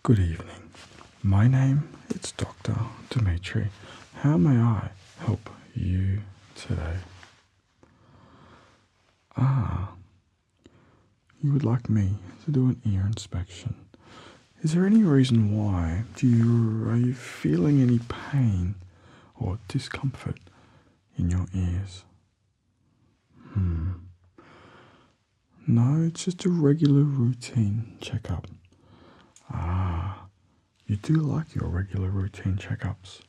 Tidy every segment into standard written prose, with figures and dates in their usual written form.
Good evening. My name is Dr. Dmitri. How may I help you today? You would like me to do an ear inspection. Is there any reason why? Are you feeling any pain or discomfort in your ears? No, it's just a regular routine checkup. You do like your regular routine checkups.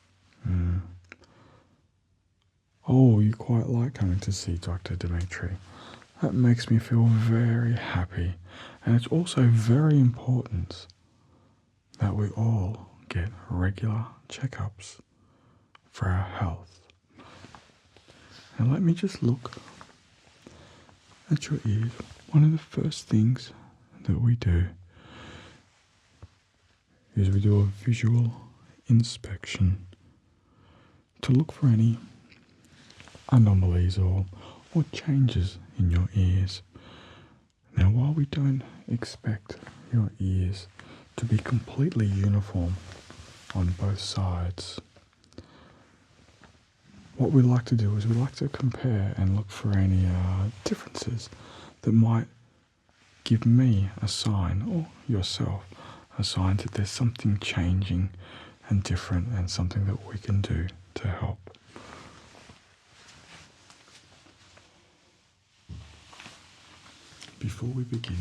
Oh, you quite like coming to see Dr. Dmitri. That makes me feel very happy. And it's also very important that we all get regular checkups for our health. And let me just look at your ears. One of the first things that we do is we do a visual inspection to look for any anomalies or changes in your ears. Now, while we don't expect your ears to be completely uniform on both sides, what we like to do is we like to compare and look for any differences that might give me a sign, or yourself a sign, that there's something changing and different and something that we can do to help. Before we begin,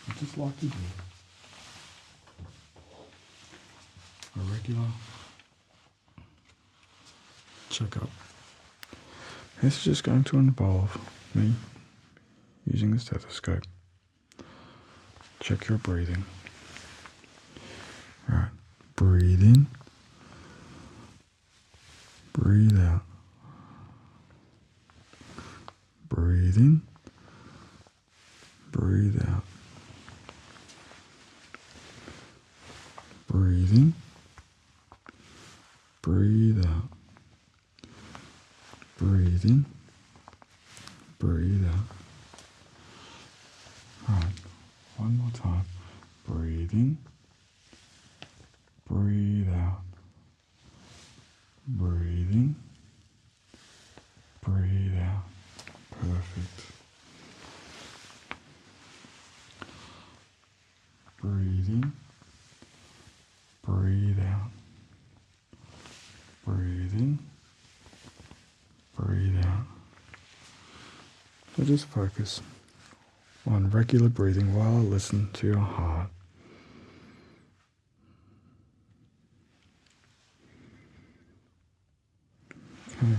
I'd just like to do a regular checkup. This is just going to involve me using the stethoscope. Check your breathing. Right, breathe in, breathe out. Breathe in, breathe out. Breathe in, breathe out. Breathe in, breathe out. Alright, one more time. Breathe in, breathe out. Breathe in, breathe out. Perfect. Breathe in, breathe out. Breathe in, breathe out. So just focus on regular breathing while I listen to your heart. Okay.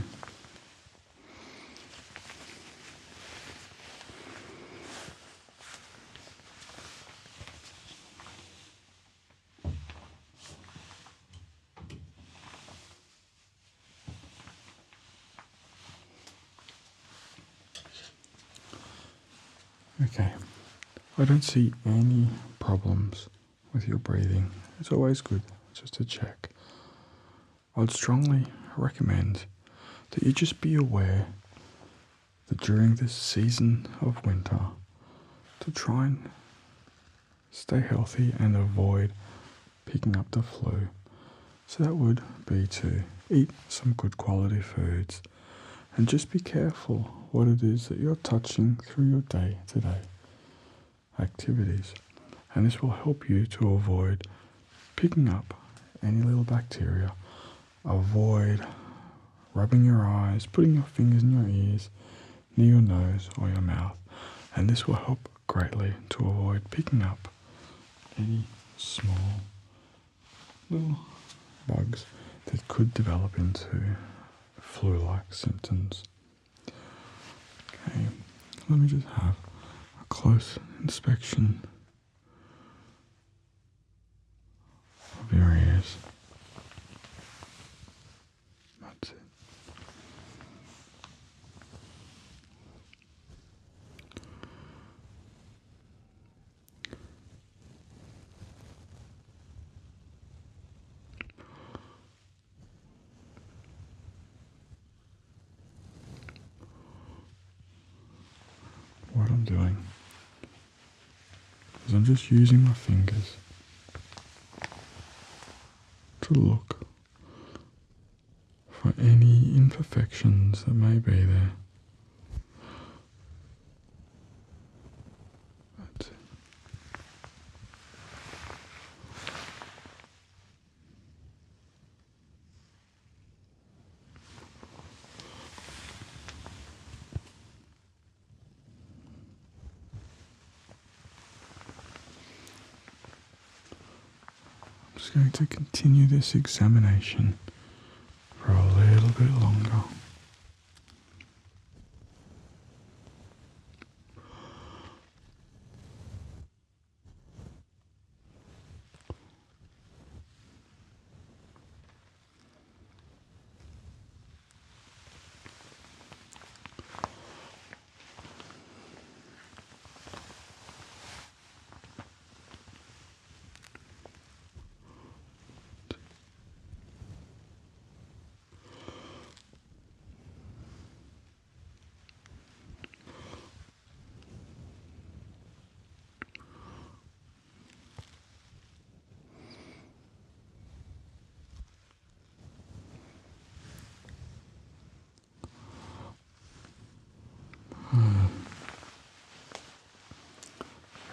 Okay, I don't see any problems with your breathing. It's always good just to check. I'd strongly recommend that you just be aware that during this season of winter, to try and stay healthy and avoid picking up the flu. So that would be to eat some good quality foods and just be careful what it is that you're touching through your day-to-day activities. And this will help you to avoid picking up any little bacteria. Avoid rubbing your eyes, putting your fingers in your ears, near your nose or your mouth. And this will help greatly to avoid picking up any small little bugs that could develop into flu-like symptoms. Okay, let me just have a close inspection of your ears. That's it. What I'm doing is I'm I'm just using my fingers to look for any imperfections that may be there. That's it. I'm just going to continue this examination for a little bit longer.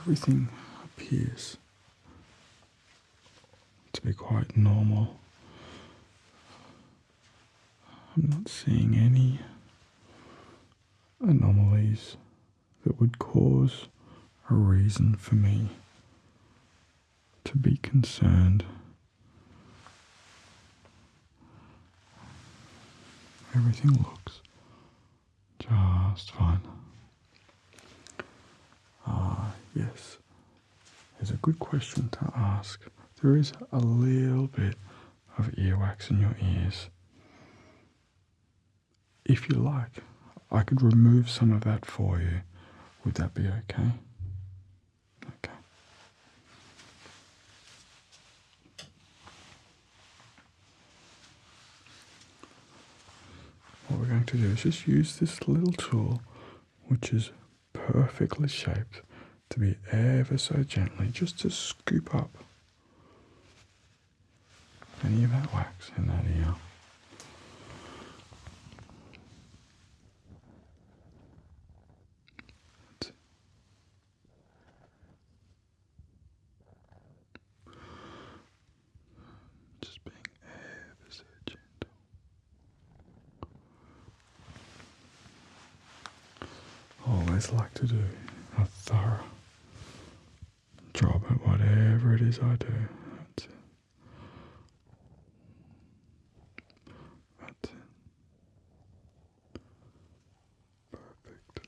Everything appears to be quite normal. I'm not seeing any anomalies that would cause a reason for me to be concerned. Everything looks just fine. Yes, it's a good question to ask. There is a little bit of earwax in your ears. If you like, I could remove some of that for you. Would that be okay? Okay. What we're going to do is just use this little tool, which is perfectly shaped to be ever so gently, just to scoop up any of that wax in that ear. Just being ever so gentle. Always like to do a thorough job at whatever it is I do. That's it. That's it. Perfect.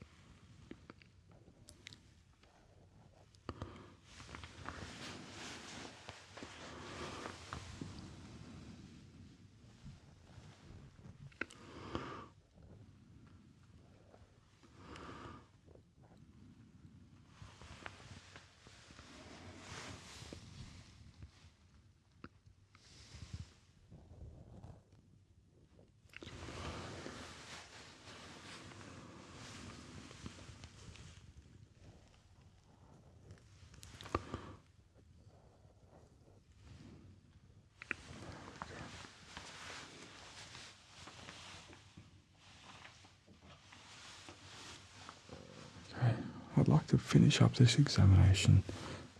I'd like to finish up this examination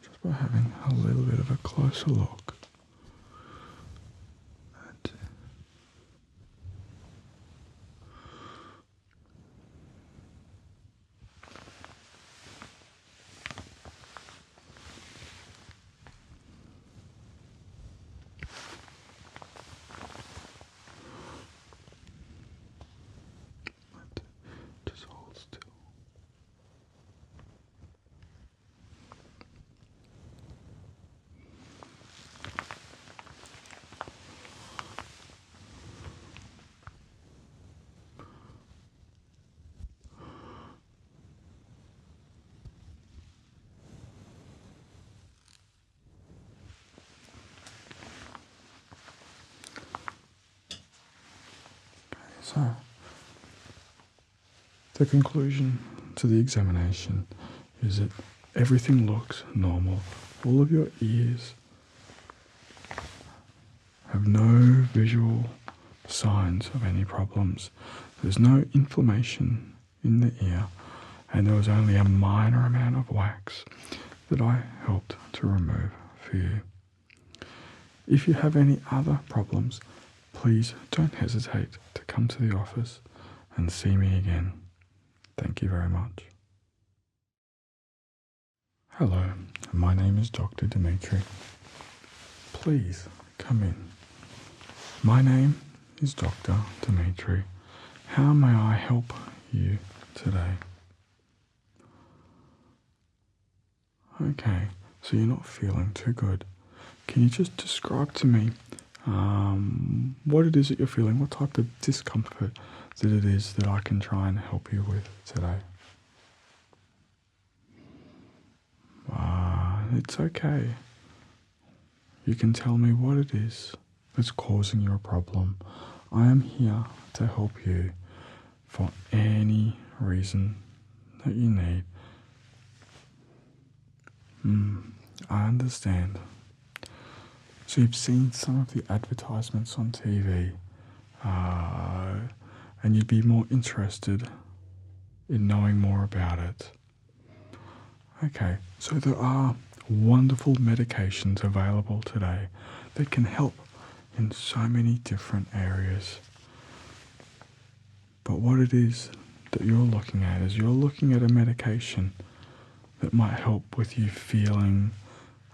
just by having a little bit of a closer look. Just hold still. So, the conclusion to the examination is that everything looks normal. All of your ears have no visual signs of any problems. There's no inflammation in the ear, and there was only a minor amount of wax that I helped to remove for you. If you have any other problems, please don't hesitate to come to the office and see me again. Thank you very much. Hello, my name is Dr. Dmitri. Please come in. My name is Dr. Dmitri. How may I help you today? Okay, so you're not feeling too good. Can you just describe to me what it is that you're feeling, what type of discomfort that it is that I can try and help you with today? It's okay. You can tell me what it is that's causing your problem. I am here to help you for any reason that you need. I understand. So you've seen some of the advertisements on TV, and you'd be more interested in knowing more about it. Okay, so there are wonderful medications available today that can help in so many different areas. But what it is that you're looking at is you're looking at a medication that might help with you feeling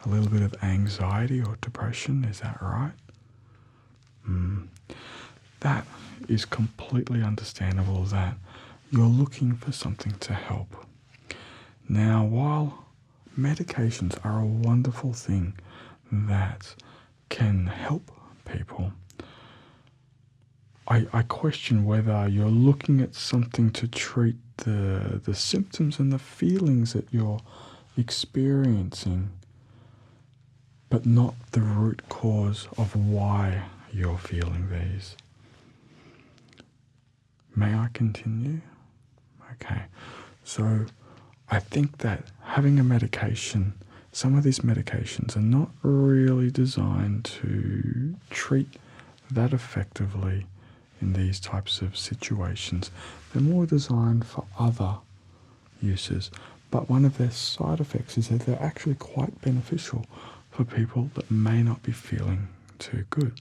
a little bit of anxiety or depression. Is that right? That is completely understandable, that you're looking for something to help. Now, while medications are a wonderful thing that can help people, I question whether you're looking at something to treat the symptoms and the feelings that you're experiencing, but not the root cause of why you're feeling these. May I continue? Okay, so I think that having a medication, some of these medications are not really designed to treat that effectively in these types of situations. They're more designed for other uses, but one of their side effects is that they're actually quite beneficial for people that may not be feeling too good.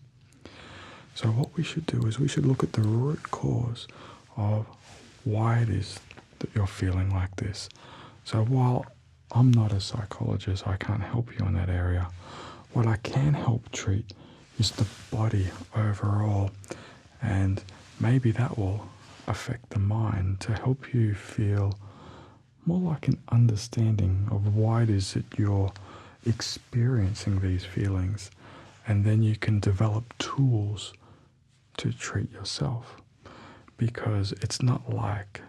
So what we should do is we should look at the root cause of why it is that you're feeling like this. So while I'm not a psychologist, I can't help you in that area. What I can help treat is the body overall, and maybe that will affect the mind to help you feel more like an understanding of why it is that you're experiencing these feelings, and then you can develop tools to treat yourself. Because it's not like,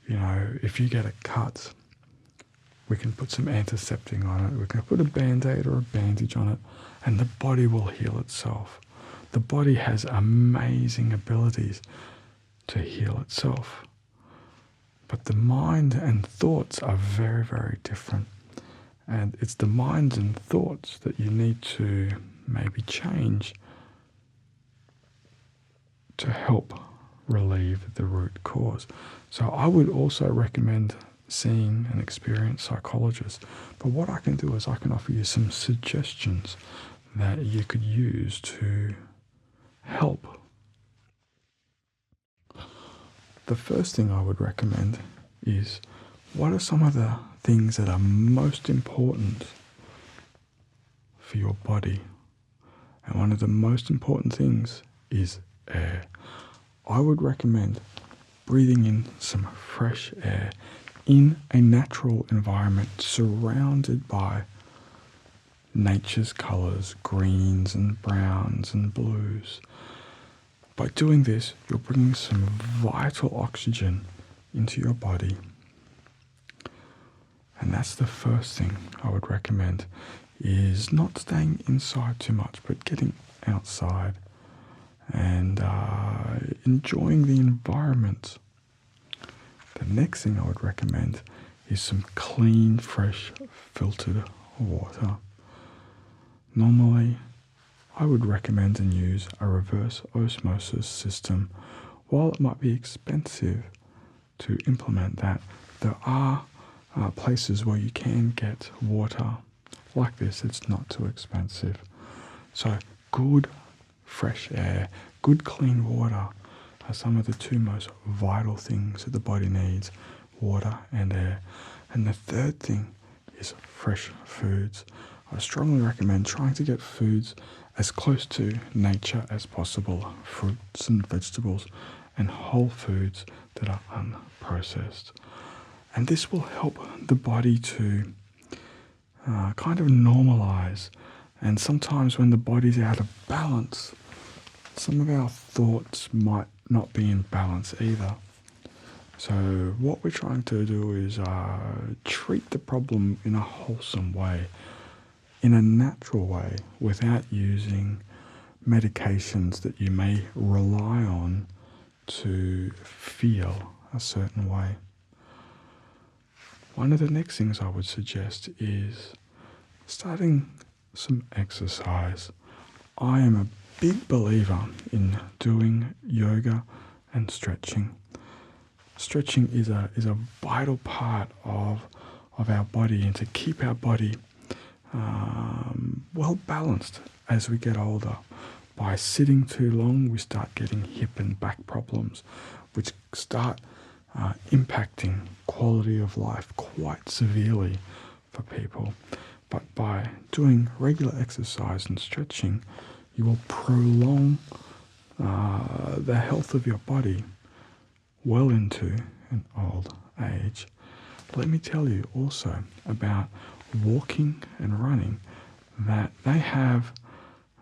if you get a cut, we can put some antiseptic on it, we can put a band-aid or a bandage on it, and the body will heal itself. The body has amazing abilities to heal itself. But the mind and thoughts are very, very different. And it's the minds and thoughts that you need to maybe change to help relieve the root cause. So I would also recommend seeing an experienced psychologist. But what I can do is I can offer you some suggestions that you could use to help. The first thing I would recommend is, what are some of the things that are most important for your body? And one of the most important things is air. I would recommend breathing in some fresh air in a natural environment surrounded by nature's colours, greens and browns and blues. By doing this, you're bringing some vital oxygen into your body. And that's the first thing I would recommend, is not staying inside too much, but getting outside and enjoying the environment. The next thing I would recommend is some clean, fresh, filtered water. Normally, I would recommend and use a reverse osmosis system. While it might be expensive to implement that, there are places where you can get water like this. It's not too expensive. So good fresh air, good clean water are some of the two most vital things that the body needs, water and air. And the third thing is fresh foods. I strongly recommend trying to get foods as close to nature as possible, fruits and vegetables and whole foods that are unprocessed. And this will help the body to kind of normalize. And sometimes when the body's out of balance, some of our thoughts might not be in balance either. So what we're trying to do is treat the problem in a wholesome way, in a natural way, without using medications that you may rely on to feel a certain way. One of the next things I would suggest is starting some exercise. I am a big believer in doing yoga and stretching. Stretching is a vital part of our body, and to keep our body well balanced as we get older. By sitting too long, we start getting hip and back problems, which start impacting quality of life quite severely for people. But by doing regular exercise and stretching, you will prolong the health of your body well into an old age. Let me tell you also about walking and running, that they have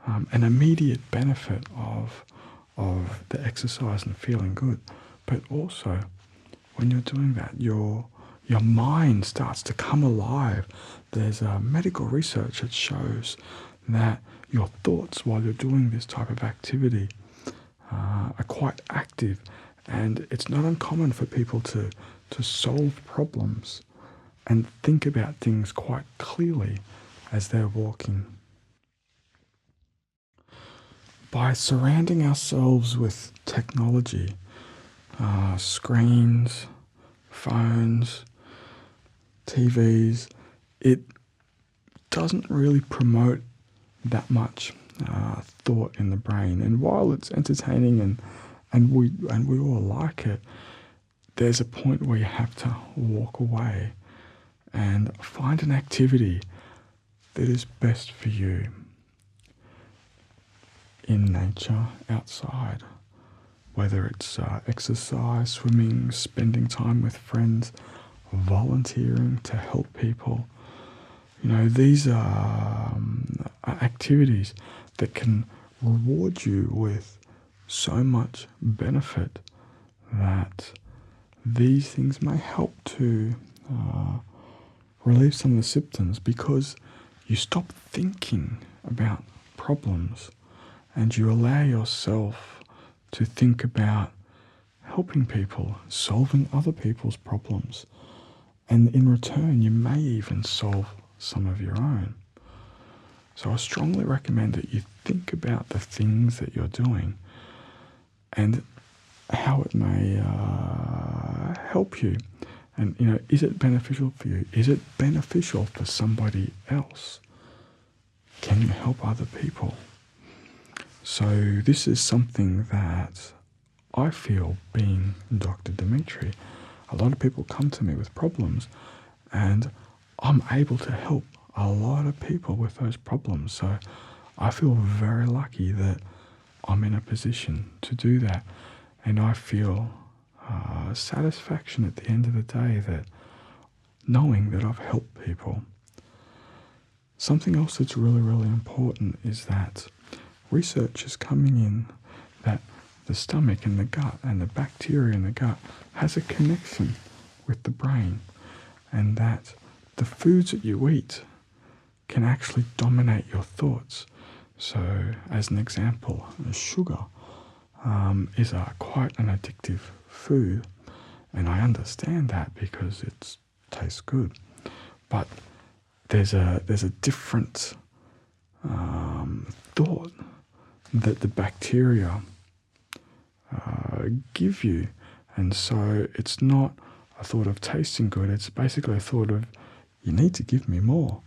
an immediate benefit of the exercise and feeling good, but also when you're doing that, your mind starts to come alive. There's medical research that shows that your thoughts while you're doing this type of activity are quite active, and it's not uncommon for people to solve problems and think about things quite clearly as they're walking. By surrounding ourselves with technology, screens, phones, TVs, it doesn't really promote that much thought in the brain. And while it's entertaining and we all like it, there's a point where you have to walk away and find an activity that is best for you in nature, outside. Whether it's exercise, swimming, spending time with friends, volunteering to help people. You know, these are activities that can reward you with so much benefit that these things may help to relieve some of the symptoms, because you stop thinking about problems and you allow yourself to think about helping people, solving other people's problems, and in return you may even solve some of your own. So I strongly recommend that you think about the things that you're doing and how it may help you. And, you know, is it beneficial for you? Is it beneficial for somebody else? Can you help other people? So this is something that I feel, being Dr. Dmitri, a lot of people come to me with problems and I'm able to help a lot of people with those problems. So I feel very lucky that I'm in a position to do that. And I feel satisfaction at the end of the day, that knowing that I've helped people. Something else that's really, really important is that research is coming in that the stomach and the gut and the bacteria in the gut has a connection with the brain, and that the foods that you eat can actually dominate your thoughts. So as an example, sugar is quite an addictive food, and I understand that because it's tastes good. But there's a different thought that the bacteria give you. And so it's not a thought of tasting good, it's basically a thought of, you need to give me more.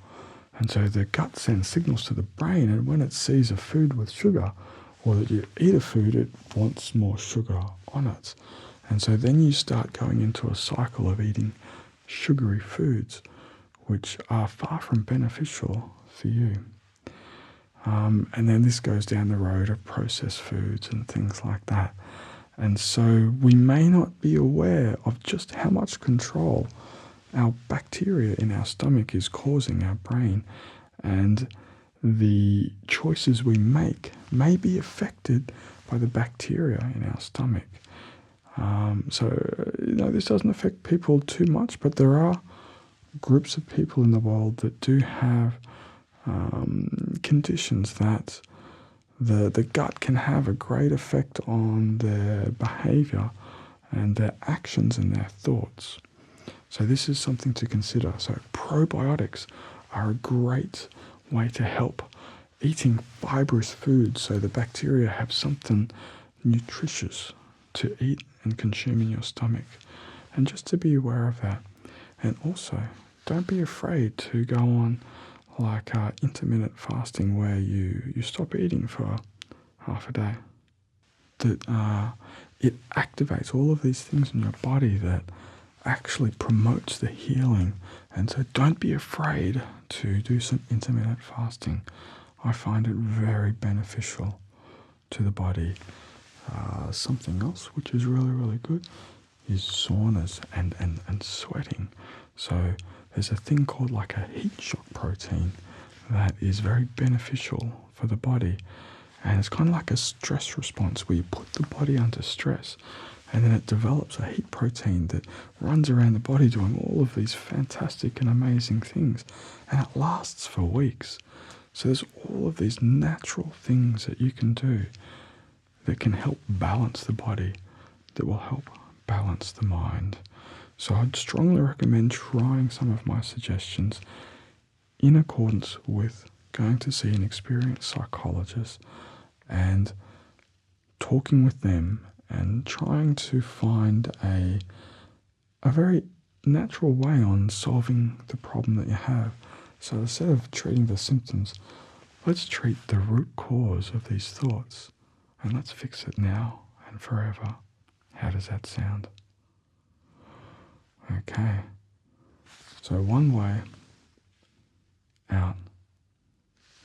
And so the gut sends signals to the brain, and when it sees a food with sugar, or that you eat a food, it wants more sugar on it. And so then you start going into a cycle of eating sugary foods, which are far from beneficial for you. And then this goes down the road of processed foods and things like that. And so we may not be aware of just how much control our bacteria in our stomach is causing our brain, and the choices we make may be affected by the bacteria in our stomach. This doesn't affect people too much, but there are groups of people in the world that do have conditions that the gut can have a great effect on their behavior and their actions and their thoughts. So this is something to consider. So probiotics are a great way to help eating fibrous foods, so the bacteria have something nutritious to eat and consume in your stomach. And just to be aware of that. And also, don't be afraid to go on like intermittent fasting, where you stop eating for half a day. That it activates all of these things in your body that actually promotes the healing. And so don't be afraid to do some intermittent fasting. I find it very beneficial to the body. Something else which is really, really good is saunas and sweating. So there's a thing called like a heat shock protein that is very beneficial for the body. And it's kind of like a stress response, where you put the body under stress, and then it develops a heat protein that runs around the body doing all of these fantastic and amazing things. And it lasts for weeks. So there's all of these natural things that you can do that can help balance the body, that will help balance the mind. So I'd strongly recommend trying some of my suggestions in accordance with going to see an experienced psychologist and talking with them and trying to find a very natural way on solving the problem that you have. So instead of treating the symptoms, let's treat the root cause of these thoughts, and let's fix it now and forever. How does that sound? Okay. So one way out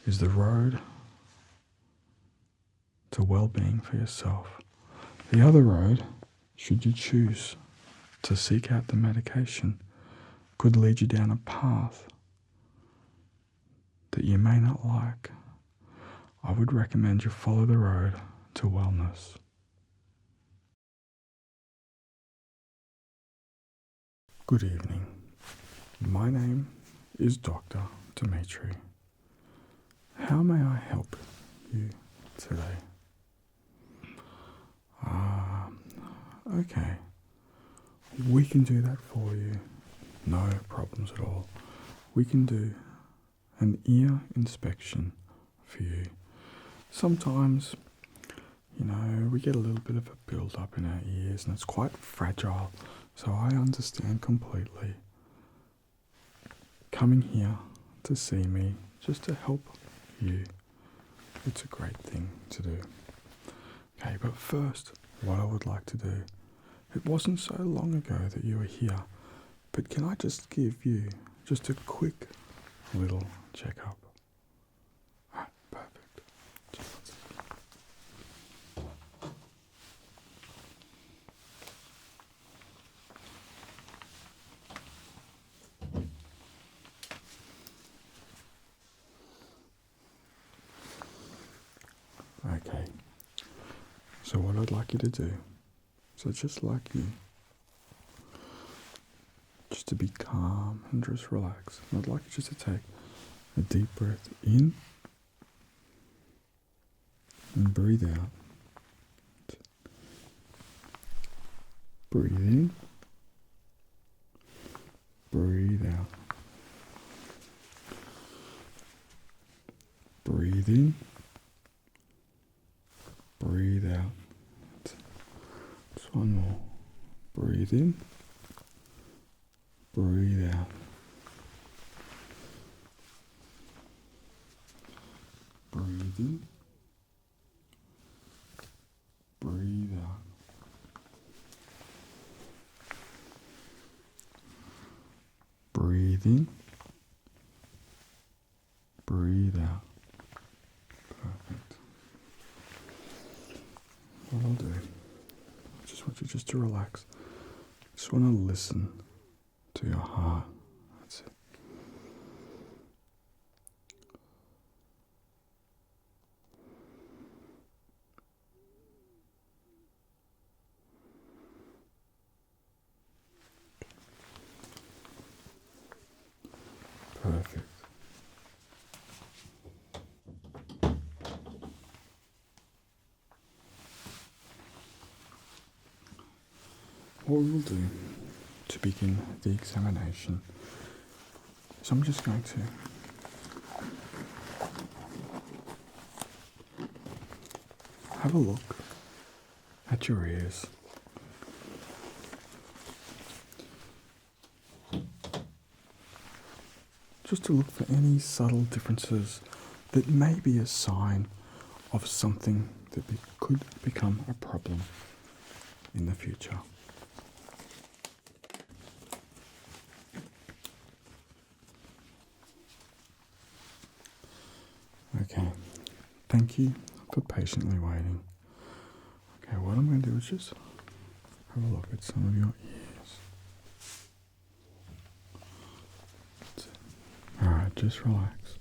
is the road to well-being for yourself. The other road, should you choose to seek out the medication, could lead you down a path that you may not like. I would recommend you follow the road to wellness. Good evening. My name is Dr. Dmitri. How may I help you today? Okay. We can do that for you. No problems at all. We can do an ear inspection for you. Sometimes, we get a little bit of a build-up in our ears, and it's quite fragile. So I understand completely. Coming here to see me just to help you, it's a great thing to do. Okay, but first, what I would like to do, it wasn't so long ago that you were here, but can I just give you just a quick little checkup? Alright, perfect. Okay, so what I'd like you to do, so just like you, just to be calm and just relax. And I'd like you just to take a deep breath in and breathe out. Breathe in Breathe out. Breathe in. Breathe out. Just one more. Breathe in. Breathe out. Breathe in. Breathe out. Breathe in. Breathe out. Perfect. What I'll do, I just want you just to relax. I just want to listen to your heart. That's it. Perfect. What we will do to begin the examination is I'm just going to have a look at your ears. Just to look for any subtle differences that may be a sign of something that could become a problem in the future. Okay, thank you for patiently waiting. Okay, what I'm going to do is just have a look at some of your ears. Alright, just relax.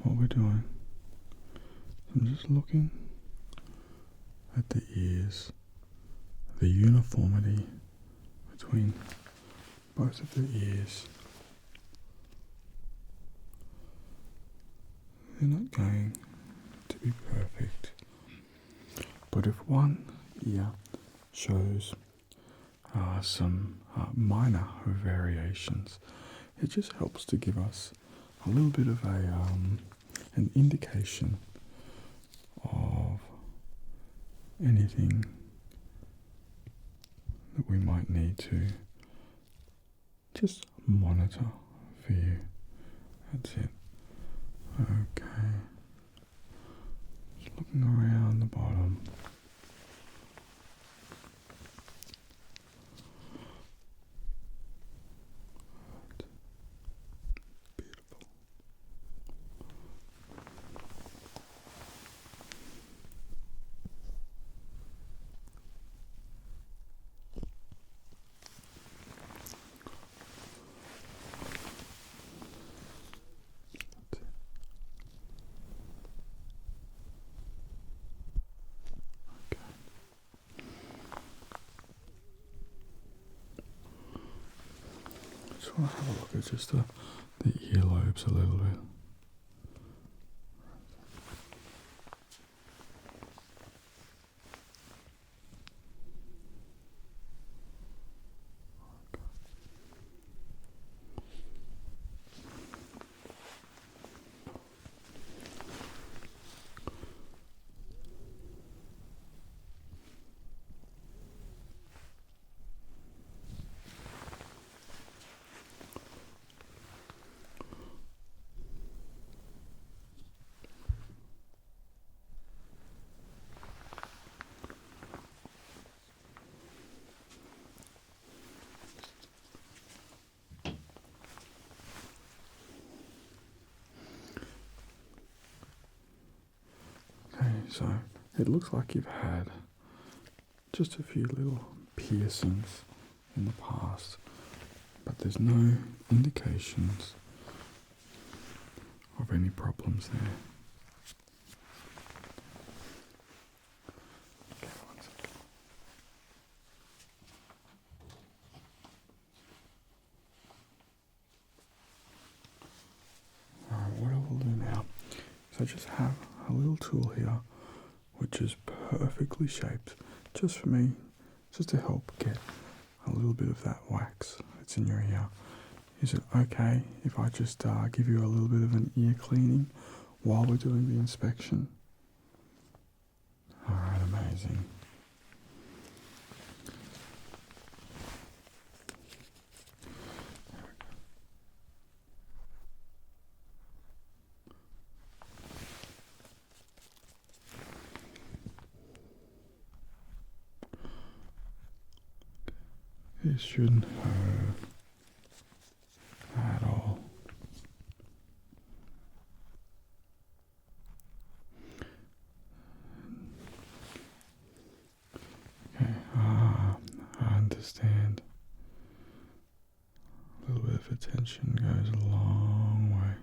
What we're doing, I'm just looking at the ears, the uniformity between both of the ears. They're not going to be perfect, but if one ear shows some minor variations, it just helps to give us a little bit of an indication of anything that we might need to just monitor for you. That's it. Okay. Just looking around the bottom. Beautiful. Just want to have a look at just the earlobes a little bit. So it looks like you've had just a few little piercings in the past, but there's no indications of any problems there. Okay, one second. Alright, what I will do now is I just have a little tool here which is perfectly shaped just for me, just to help get a little bit of that wax that's in your ear Is it okay if I just give you a little bit of an ear cleaning while we're doing the inspection? Alright, amazing. This shouldn't hurt at all. Okay, I understand. A little bit of attention goes a long way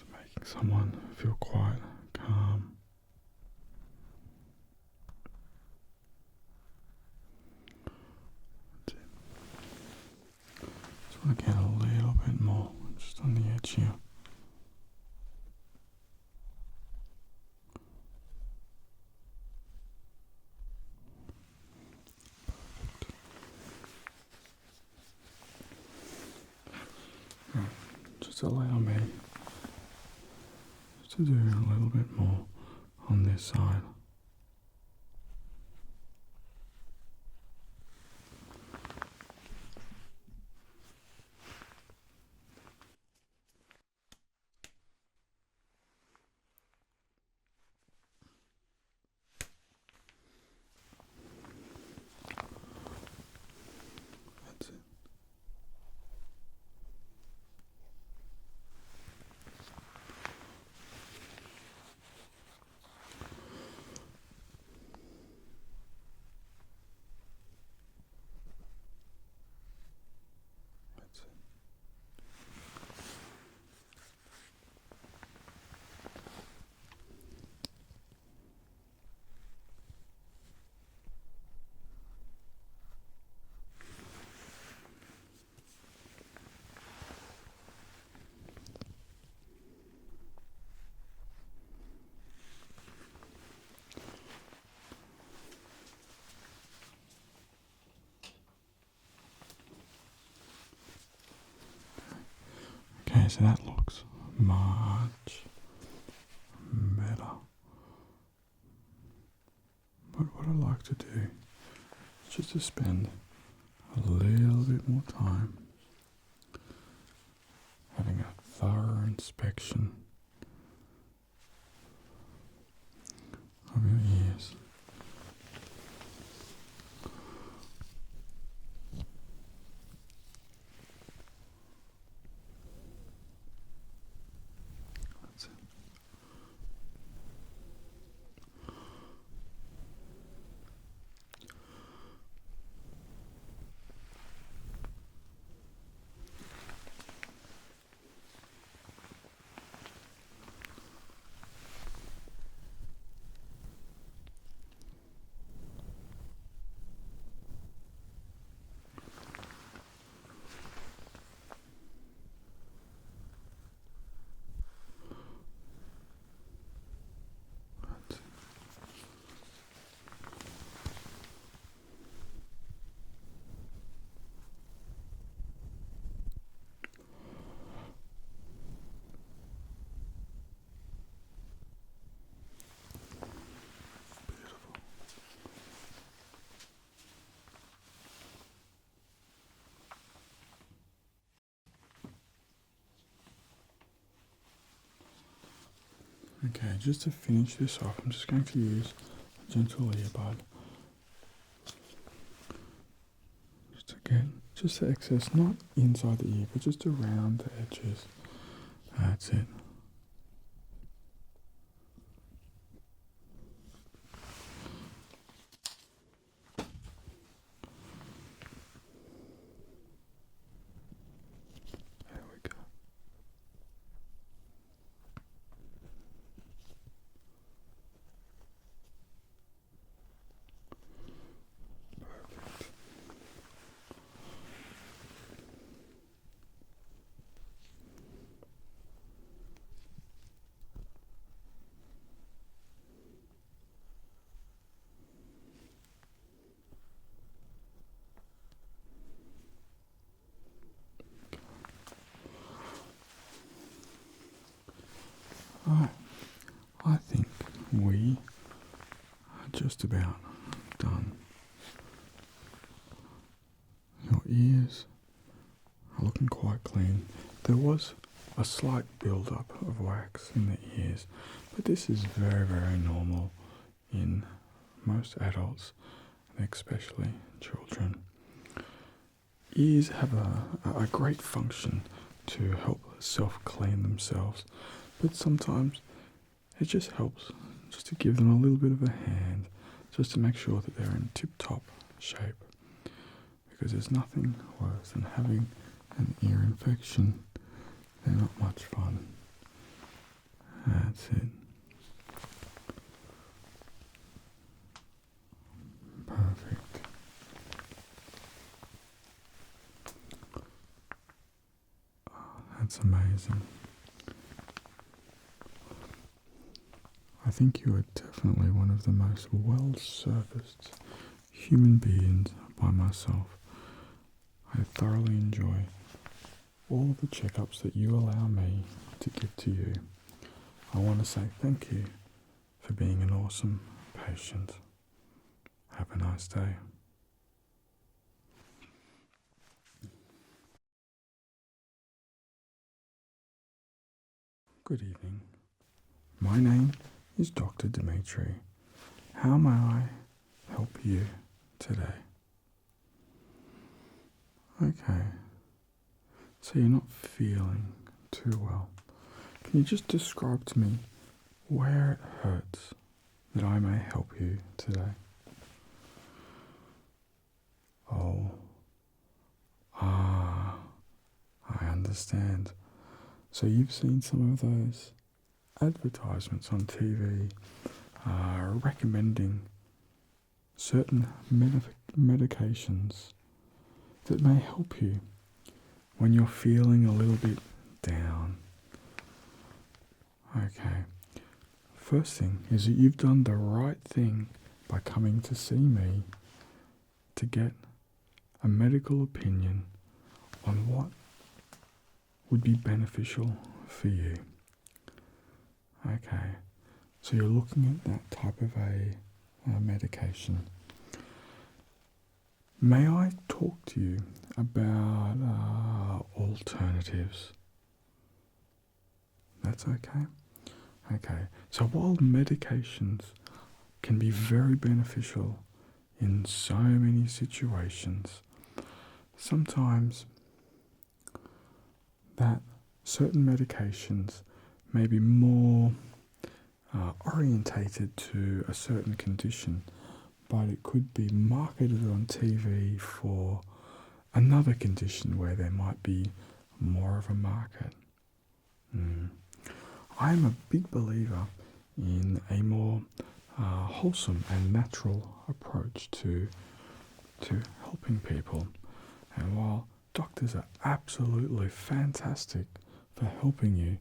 to making someone feel quite calm. That's it. Just want to get a little bit more just on the edge here. Just allow me to do a little bit more on this side. That's it. That's it. Okay, so that looks much better. But what I'd like to do is just to spend a little bit more time having a thorough inspection of your ears. That's it. That's it. Beautiful. Okay, just to finish this off, I'm just going to use a gentle earbud. Just the excess, not inside the ear, but just around the edges. That's it. There we go. Perfect. Alright, I think we are just about done. Your ears are looking quite clean. There was a slight build-up of wax in the ears, but this is very, very normal in most adults, and especially children. Ears have a great function to help self-clean themselves, but sometimes it just helps just to give them a little bit of a hand, just to make sure that they're in tip-top shape, because there's nothing worse than having an ear infection. They're not much fun. That's it. Perfect. That's amazing. I think you are definitely one of the most well-serviced human beings by myself. I thoroughly enjoy all of the checkups that you allow me to give to you. I want to say thank you for being an awesome patient. Have a nice day. Good evening. My name is Dr. Dmitri. How may I help you today? Okay. So you're not feeling too well. Can you just describe to me where it hurts that I may help you today? Oh, I understand. So you've seen some of those advertisements on TV recommending certain medications that may help you when you're feeling a little bit down. Okay. First thing is that you've done the right thing by coming to see me to get a medical opinion on what would be beneficial for you. Okay, so you're looking at that type of a medication. May I talk to you about alternatives? That's okay? Okay, so while medications can be very beneficial in so many situations, sometimes that certain medications may be more orientated to a certain condition, but it could be marketed on TV for another condition where there might be more of a market. I'm a big believer in a more wholesome and natural approach to helping people. And while doctors are absolutely fantastic for helping you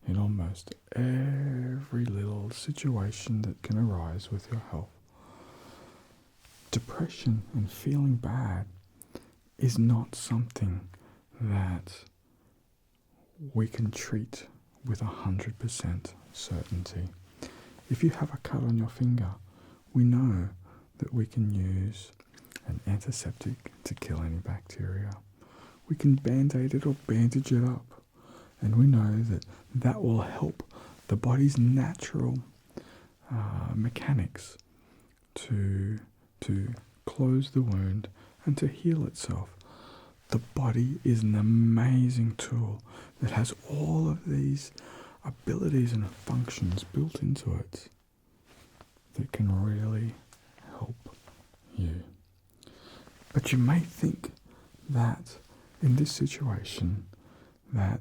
in almost every little situation that can arise with your health, depression and feeling bad is not something that we can treat with 100% certainty. If you have a cut on your finger, we know that we can use an antiseptic to kill any bacteria. We can band-aid it or bandage it up, and we know that that will help the body's natural mechanics to close the wound and to heal itself. The body is an amazing tool that has all of these abilities and functions built into it that can really help you. But you may think that in this situation that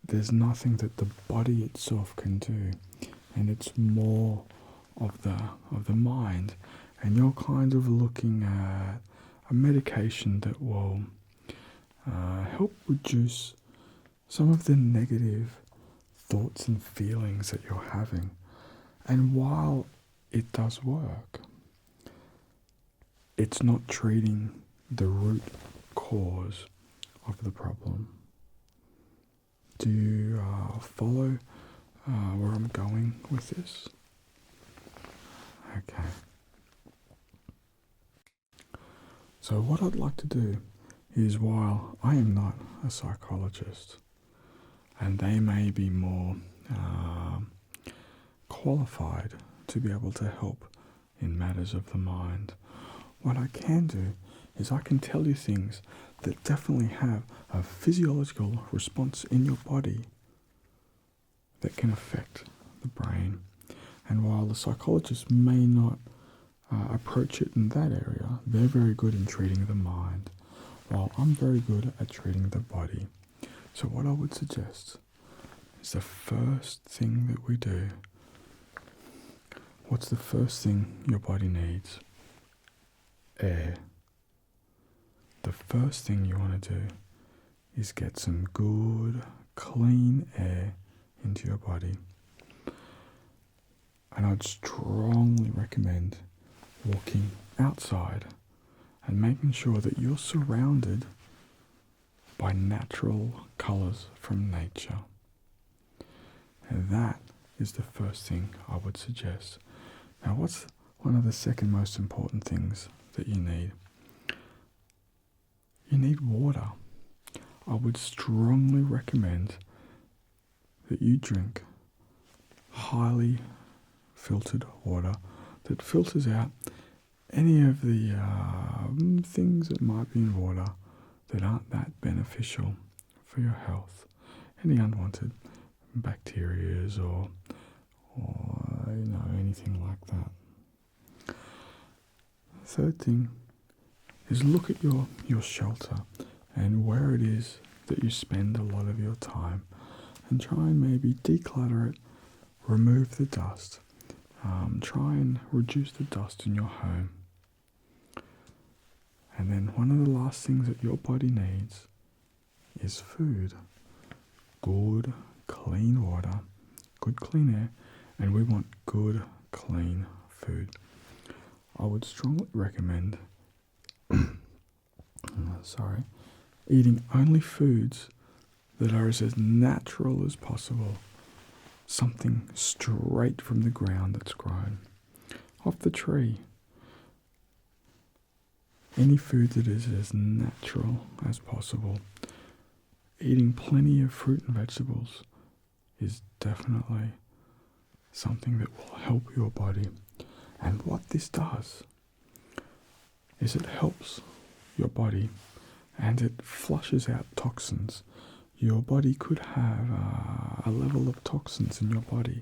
there's nothing that the body itself can do, and it's more of the mind, and you're kind of looking at a medication that will help reduce some of the negative thoughts and feelings that you're having. And while it does work, it's not treating the root cause of the problem. Do you follow where I'm going with this? Okay. So what I'd like to do is, while I am not a psychologist, and they may be more qualified to be able to help in matters of the mind, what I can do is I can tell you things that definitely have a physiological response in your body that can affect the brain. And while the psychologists may not approach it in that area, they're very good in treating the mind, while I'm very good at treating the body. So what I would suggest is, the first thing that we do, what's the first thing your body needs? Air. The first thing you want to do is get some good, clean air into your body. And I'd strongly recommend walking outside and making sure that you're surrounded by natural colours from nature. And that is the first thing I would suggest. Now, what's one of the second most important things that you need? You need water. I would strongly recommend that you drink highly filtered water that filters out any of the things that might be in water that aren't that beneficial for your health. Any unwanted bacterias or anything like that. Third thing is, look at your shelter and where it is that you spend a lot of your time, and try and maybe declutter it, remove the dust, try and reduce the dust in your home. And then one of the last things that your body needs is food. Good, clean water, good, clean air, and we want good, clean food. I would strongly recommend eating only foods that are as natural as possible. Something straight from the ground that's grown, off the tree. Any food that is as natural as possible. Eating plenty of fruit and vegetables is definitely something that will help your body. And what this does is it helps your body and it flushes out toxins. Your body could have a level of toxins in your body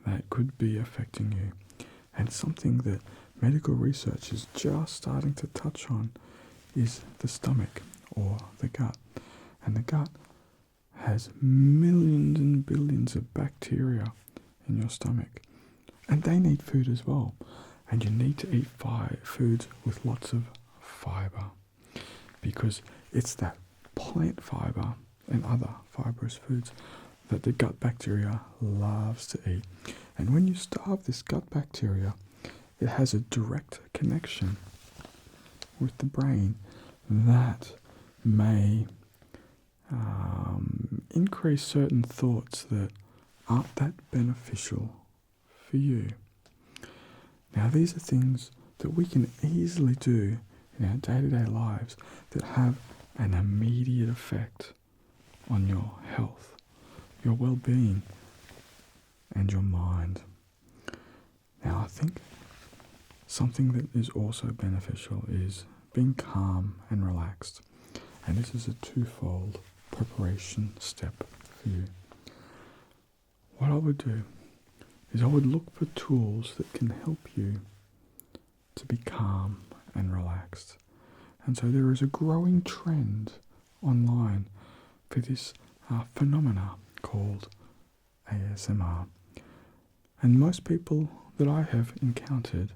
that could be affecting you. And something that medical research is just starting to touch on is the stomach or the gut. And the gut has millions and billions of bacteria in your stomach. And they need food as well. And you need to eat foods with lots of fiber, because it's that plant fiber and other fibrous foods that the gut bacteria loves to eat. And when you starve this gut bacteria, it has a direct connection with the brain that may increase certain thoughts that aren't that beneficial for you. Now, these are things that we can easily do in our day-to-day lives that have an immediate effect on your health, your well-being, and your mind. Now, I think something that is also beneficial is being calm and relaxed. And this is a twofold preparation step for you. What I would do is I would look for tools that can help you to be calm and relaxed. And so there is a growing trend online for this phenomena called ASMR. And most people that I have encountered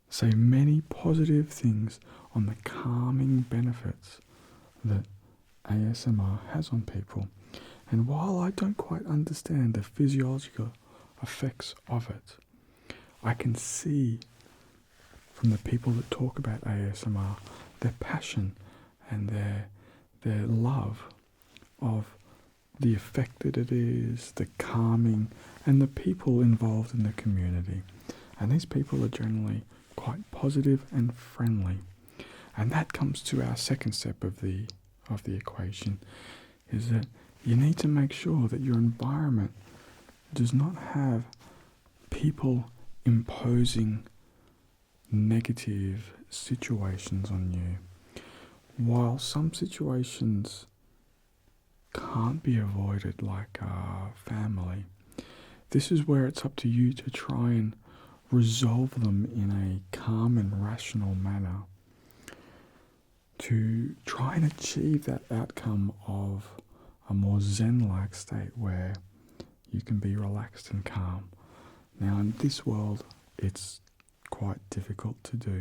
say many positive things on the calming benefits that ASMR has on people. And while I don't quite understand the physiological effects of it, I can see from the people that talk about ASMR their passion and their love of the effect that it is, the calming, and the people involved in the community. And these people are generally quite positive and friendly. And that comes to our second step of the equation, is that you need to make sure that your environment does not have people imposing negative situations on you. While some situations can't be avoided, like family, this is where it's up to you to try and resolve them in a calm and rational manner, to try and achieve that outcome of a more zen-like state where you can be relaxed and calm. Now in this world it's quite difficult to do,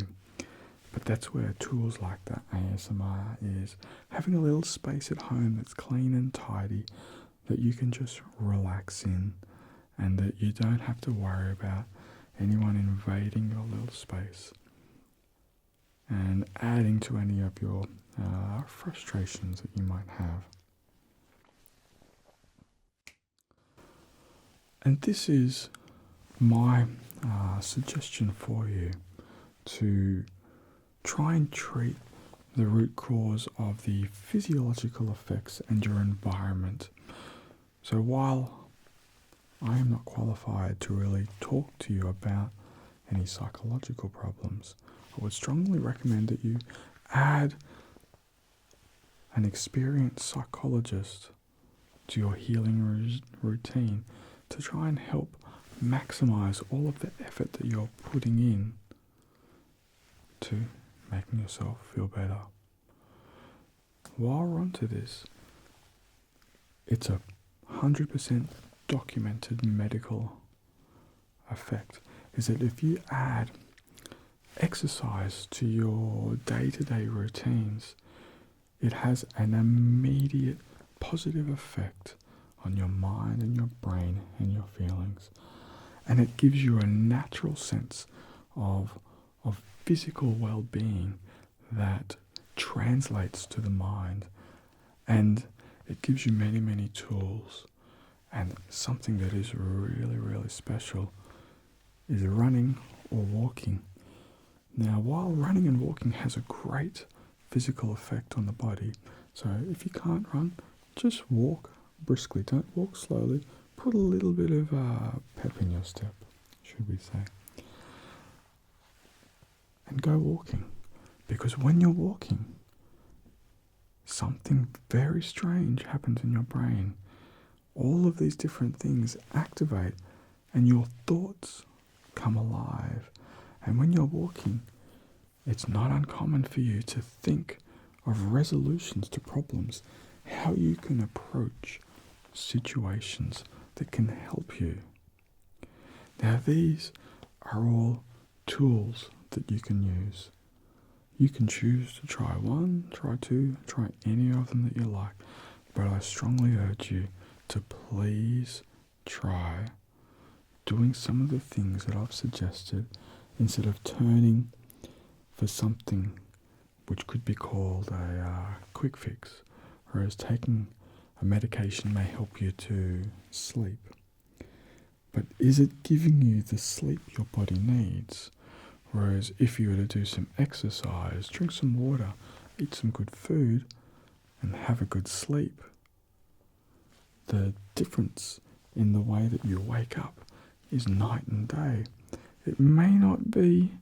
but that's where tools like that ASMR is. Having a little space at home that's clean and tidy that you can just relax in, and that you don't have to worry about anyone invading your little space and adding to any of your frustrations that you might have. And this is my suggestion for you, to try and treat the root cause of the physiological effects and your environment. So while I am not qualified to really talk to you about any psychological problems, I would strongly recommend that you add an experienced psychologist to your healing routine to try and help maximize all of the effort that you're putting in to making yourself feel better. While we're onto this, it's a 100% documented medical effect, is that if you add exercise to your day-to-day routines, it has an immediate positive effect on your mind and your brain and your feelings, and it gives you a natural sense of physical well-being that translates to the mind, and it gives you many tools. And something that is really special is running or walking. Now, while running and walking has a great physical effect on the body, so if you can't run, just walk briskly. Don't walk slowly. Put a little bit of pep in your step, should we say. And go walking. Because when you're walking, something very strange happens in your brain. All of these different things activate and your thoughts come alive. And when you're walking, it's not uncommon for you to think of resolutions to problems, how you can approach situations that can help you. Now these are all tools that you can use. You can choose to try one, try two, try any of them that you like, but I strongly urge you to please try doing some of the things that I've suggested instead of turning for something which could be called a quick fix, whereas taking a medication may help you to sleep. But is it giving you the sleep your body needs? Whereas if you were to do some exercise, drink some water, eat some good food, and have a good sleep, the difference in the way that you wake up is night and day. It may not be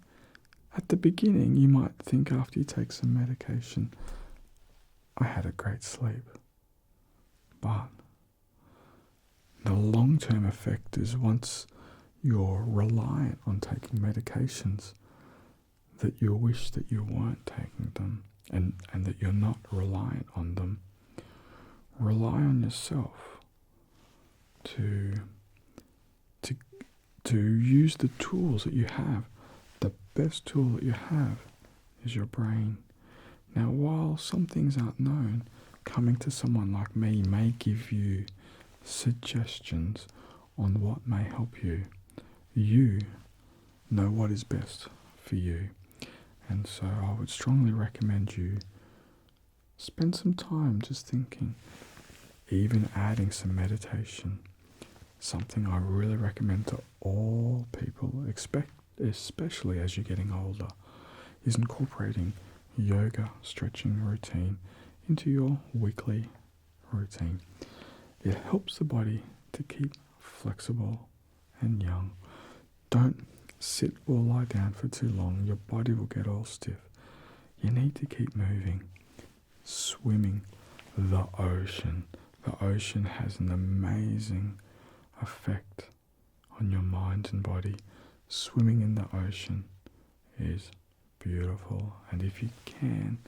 at the beginning. You might think after you take some medication, I had a great sleep. But the long-term effect is once you're reliant on taking medications, that you wish that you weren't taking them, and that you're not reliant on them. Rely on yourself to use the tools that you have. The best tool that you have is your brain. Now, while some things aren't known, coming to someone like me may give you suggestions on what may help you. You know what is best for you. And so I would strongly recommend you spend some time just thinking, even adding some meditation. Something I really recommend to all people, especially as you're getting older, is incorporating yoga stretching routine into your weekly routine. It helps the body to keep flexible and young. Don't sit or lie down for too long. Your body will get all stiff. You need to keep moving. Swimming, the ocean. The ocean has an amazing effect on your mind and body. Swimming in the ocean is beautiful, and if you can,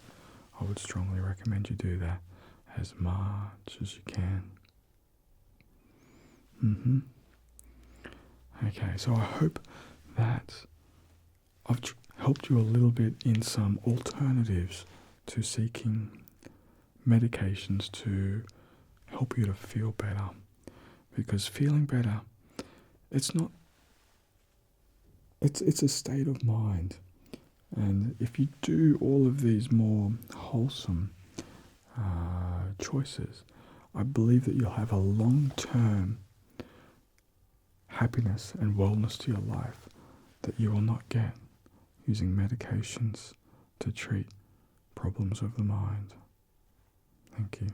I would strongly recommend you do that as much as you can. Okay, so I hope that I've helped you a little bit in some alternatives to seeking medications to help you to feel better. Because feeling better, it's a state of mind. And if you do all of these more wholesome choices, I believe that you'll have a long-term happiness and wellness to your life that you will not get using medications to treat problems of the mind. Thank you.